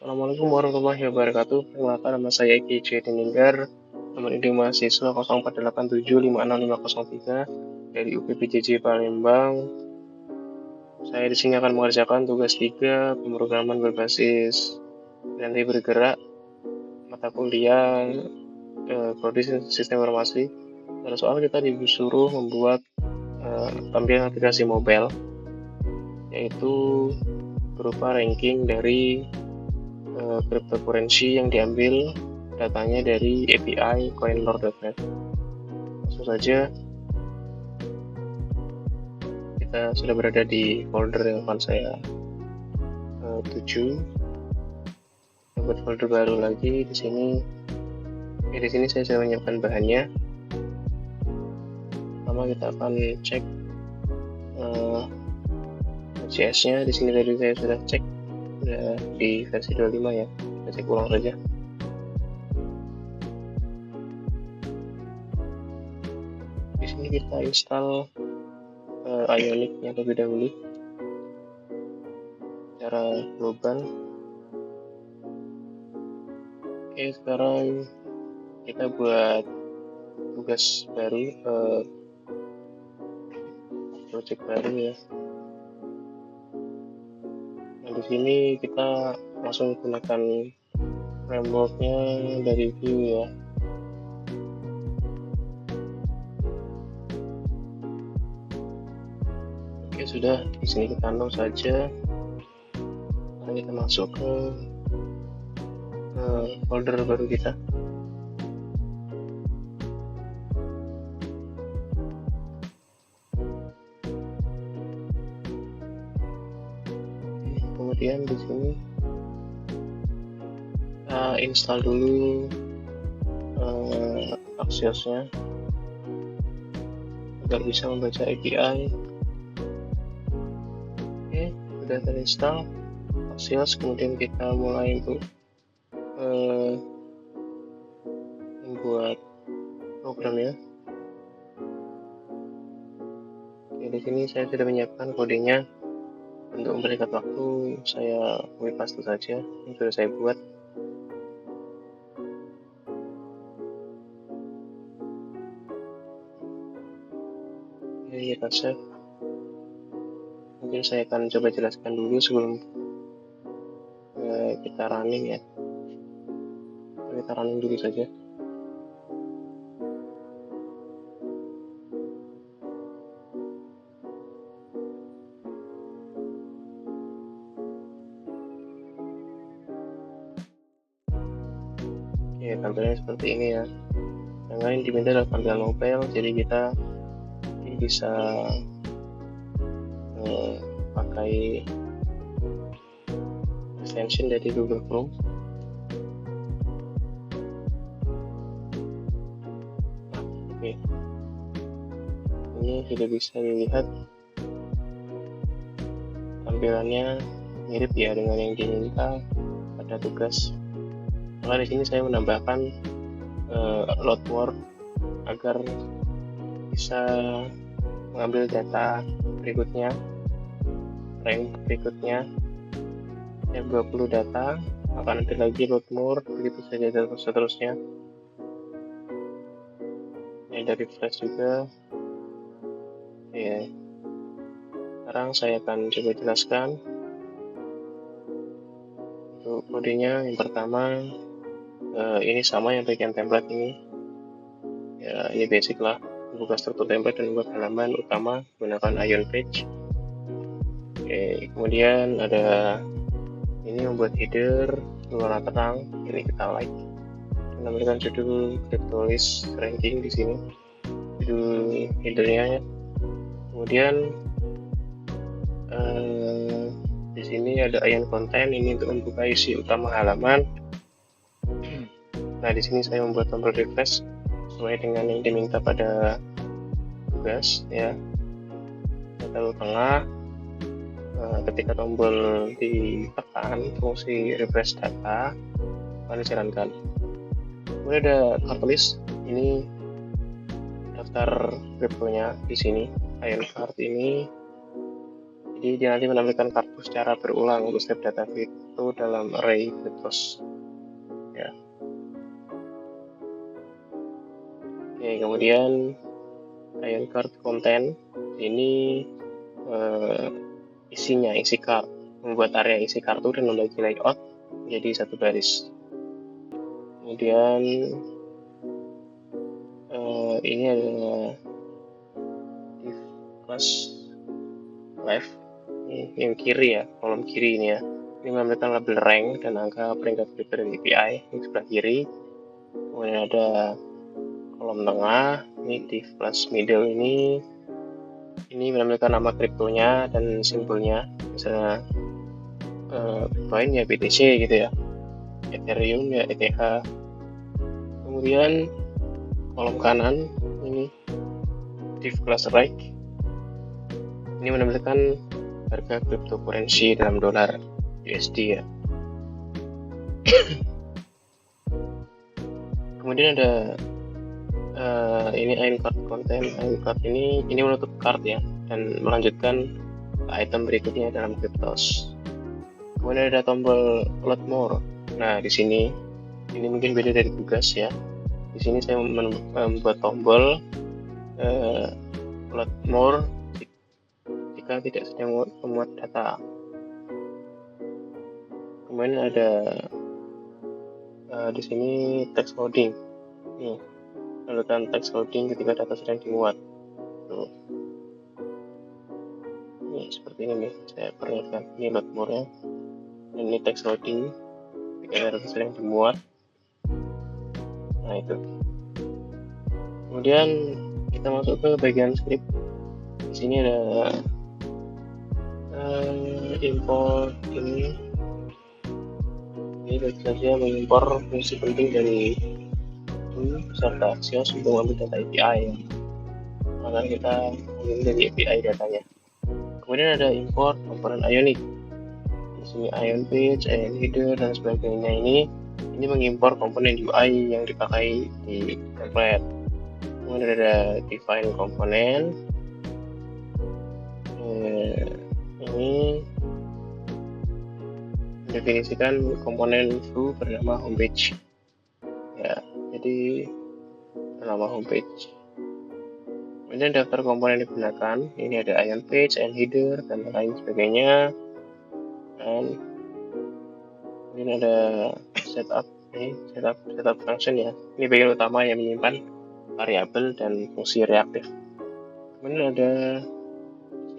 Assalamualaikum warahmatullahi wabarakatuh. Perkenalkan, nama saya Eki J. Deninggar, nomor induk mahasiswa 0487565503 dari UPPJJ Palembang. Saya di sini akan mengerjakan tugas 3 pemrograman berbasis nanti bergerak mata kuliah prodi sistem informasi. Pada soal kita disuruh membuat tampilan aplikasi mobile, yaitu berupa ranking dari cryptocurrency yang diambil datanya dari API coinlore.net. Langsung saja, kita sudah berada di folder yang akan saya tuju. Buat folder baru lagi di sini. Di sini saya sudah menyiapkan bahannya. Pertama kita akan cek JS-nya. Di sini tadi saya sudah cek, sudah di versi 25 ya. Kita cek ulang saja. Di sini kita install Ionic-nya terlebih dahulu secara global. Oke, sekarang kita buat tugas baru, project baru ya. Nah, di sini kita langsung gunakan frameworknya dari Vue ya. Oke, sudah. Di sini kita download saja. Sekarang kita masuk ke folder baru kita. Kemudian di sini install dulu Axios-nya agar bisa membaca API. Oke, sudah terinstall Axios. Kemudian kita mulai untuk membuat programnya. Oke, di sini saya sudah menyiapkan kodenya. Untuk mempersingkat waktu, saya copy paste saja yang sudah saya buat. Oke, kita save. Mungkin saya akan coba jelaskan dulu sebelum kita running ya. Kita running dulu saja. Oke, tampilannya seperti ini ya. Yang lain diminta adalah tampilan mobile, jadi kita bisa pakai extension dari Google Chrome. Oke, ini sudah bisa dilihat tampilannya mirip ya dengan yang diminta pada tugas. Maka di sini saya menambahkan load more agar bisa mengambil data berikutnya, rank berikutnya. Saya 20 data, akan ada lagi load more, begitu saja dan seterusnya. Ini dari refresh juga. Oke, sekarang saya akan coba jelaskan untuk kodenya. Yang pertama, ini sama yang bagian template ini ya, ini basic lah, membuka struktur template dan membuat halaman utama menggunakan Ion Page. Oke, kemudian ada ini membuat header berwarna terang, ini kita like, menambahkan judul cryptolist ranking di sini, judul headernya ya. Kemudian di sini ada Ion content, ini untuk membuka isi utama halaman. Nah, di sini saya membuat tombol refresh sesuai dengan yang diminta pada tugas ya. Kita taruh tengah. Ketika tombol ditekan, fungsi refresh data akan dijalankan. Kemudian ada catalyst, ini daftar cryptonya di sini, Ion card ini. Jadi dia nanti menampilkan kartu secara berulang untuk setiap data feed. kripto dalam array Cryptos ya. Oke, kemudian ion card content ini isi card, membuat area isi kartu dan membagi layout menjadi satu baris. Kemudian ini adalah div plus left, ini yang kiri ya, kolom kiri ini ya. Ini menampilkan label rank dan angka peringkat kripto dari API yang sebelah kiri. Kemudian ada kolom tengah, ini div plus middle ini menampilkan nama kriptonya dan simbolnya, misalnya Bitcoin ya BTC gitu ya, Ethereum ya ETH. Kemudian kolom kanan ini div plus right, ini menampilkan harga cryptocurrency dalam dolar USD ya. Kemudian ada ini ion card content. Ion card ini menutup card ya dan melanjutkan ke item berikutnya dalam Cryptos. Kemudian ada tombol load more. Nah, di sini ini mungkin beda dari tugas ya. Di sini saya membuat tombol load more jika tidak sedang memuat data. Kemudian ada di sini text loading. Nih, lakukan text loading ketika data sedang dimuat. Tuh. Ini seperti ini nih, saya perlihatkan. Ini load more-nya. Dan ini text loading ketika data sedang dimuat. Nah, itu. Kemudian kita masuk ke bagian script. Di sini ada import ini baru saja mengimpor fungsi penting dari beserta Axios untuk mengambil data API. Maka kita ambil dari API datanya. Kemudian ada import komponen Ionic. Di sini ion page, ion header dan sebagainya ini mengimpor komponen UI yang dipakai di template. Kemudian ada define komponen. Ini mendefinisikan komponen view bernama homepage ya, jadi bernama homepage. Kemudian daftar komponen digunakan, ini ada ion page, ion header dan lain sebagainya. Dan kemudian ada setup, ini setup function ya, ini bagian utama yang menyimpan variabel dan fungsi reaktif. Kemudian ada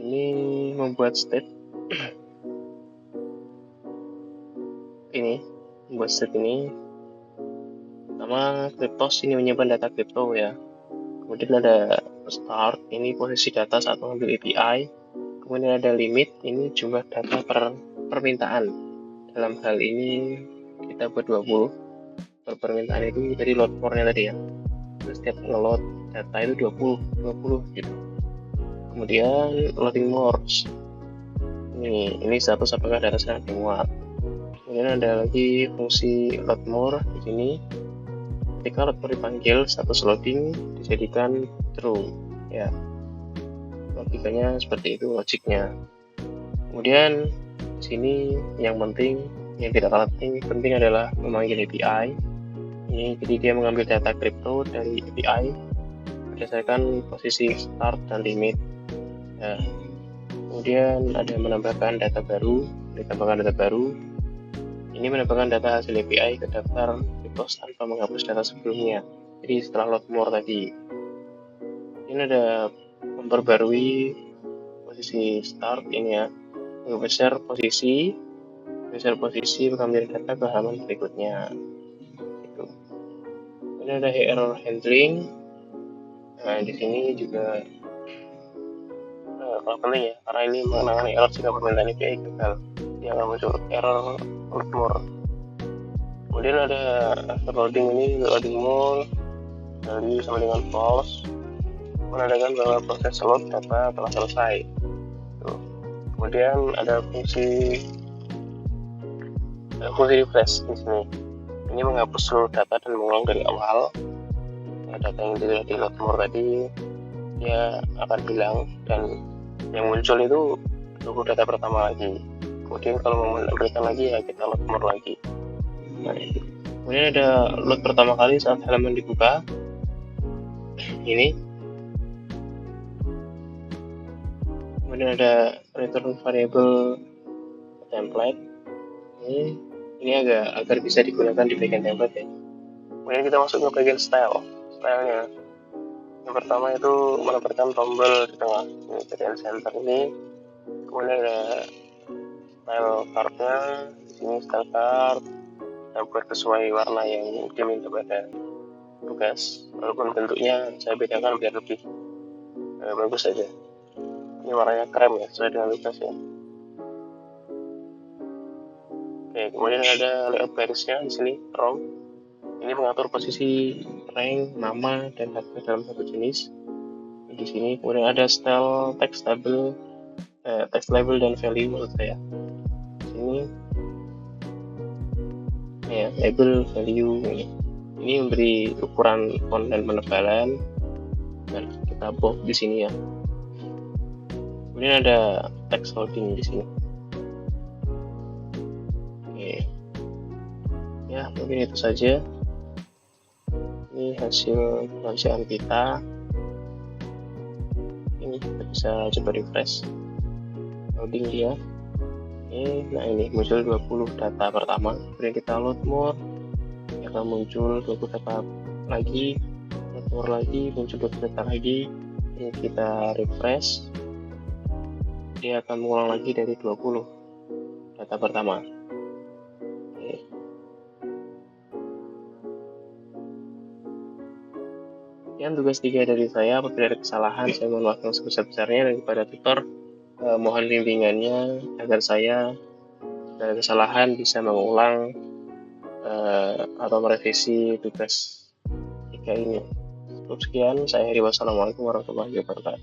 ini membuat state. Ini membuat state ini pertama Cryptos ini menyimpan data kripto ya. Kemudian ada start, ini posisi data saat mengambil API. Kemudian ada limit, ini jumlah data per permintaan. Dalam hal ini kita buat 20 per permintaan itu dari load more-nya tadi ya. Terus setiap ngeload data itu 20 gitu. Kemudian loading more, ini status apakah data sedang dimuat. Kemudian ada lagi fungsi load more di sini. Ketika load more dipanggil, status loading dijadikan true ya. Logikanya seperti itu logiknya. Kemudian di sini yang penting, yang tidak kalah penting adalah memanggil API. Ini jadi dia mengambil data kripto dari API berdasarkan posisi start dan limit. Ya. Kemudian ada menambahkan data baru, ini menambahkan data hasil API ke daftar Cryptos tanpa menghapus data sebelumnya. Jadi setelah load more tadi, ini ada memperbarui posisi start ini ya, menggeser posisi mengambil data ke halaman berikutnya. Gitu. Ini ada error handling. Nah, di sini juga kalau penting ya, karena ini mengenai error jika permintaan API gagal, dia akan muncul error load more. Kemudian ada after loading, ini loading more value sama dengan false, menandakan bahwa proses load data telah selesai. Tuh. Kemudian ada fungsi refresh di sini. Ini menghapus seluruh data dan mengulang dari awal. Data yang tidak di load more tadi dia akan hilang dan yang muncul itu data pertama lagi. Kemudian kalau mau menampilkan lagi ya kita load more lagi. Nah, kemudian ada load pertama kali saat halaman dibuka. Ini. Kemudian ada return variable template. Ini agar bisa digunakan di bagian template ya. Kemudian kita masuk ke bagian stylenya. Yang pertama itu menempatkan tombol di tengah, ini bagian center ini. Kemudian ada style cardnya, di sini style card, buat sesuai warna yang diminta pada tugas. Walaupun bentuknya saya bedakan biar lebih bagus saja. Ini warnanya krem ya, sesuai dengan tugas ya. Oke, kemudian ada layout garisnya di sini, row. Ini mengatur posisi rank, nama, dan harga dalam satu jenis. Di sini kemudian ada style text label dan value menurut saya. Di sini ya, label, value ini memberi ukuran font dan penebalan. Dan kita bold di sini ya. Kemudian ada text holding di sini. Oke. Ya, mungkin itu saja. Ini hasil pekerjaan kita. Ini kita bisa coba refresh loading dia. Nah ini muncul 20 data pertama. Kemudian kita load more, akan muncul 20 data lagi, load more lagi, muncul 20 data lagi. Ini kita refresh, dia akan mengulang lagi dari 20 data pertama. Yang tugas 3 dari saya. Apabila ada kesalahan, saya mohon maaf yang sebesar-besarnya. Dan kepada tutor, mohon bimbingannya agar saya dari kesalahan bisa mengulang atau merevisi tugas 3 ini. Cukup sekian, saya Heri. Wassalamualaikum warahmatullahi wabarakatuh.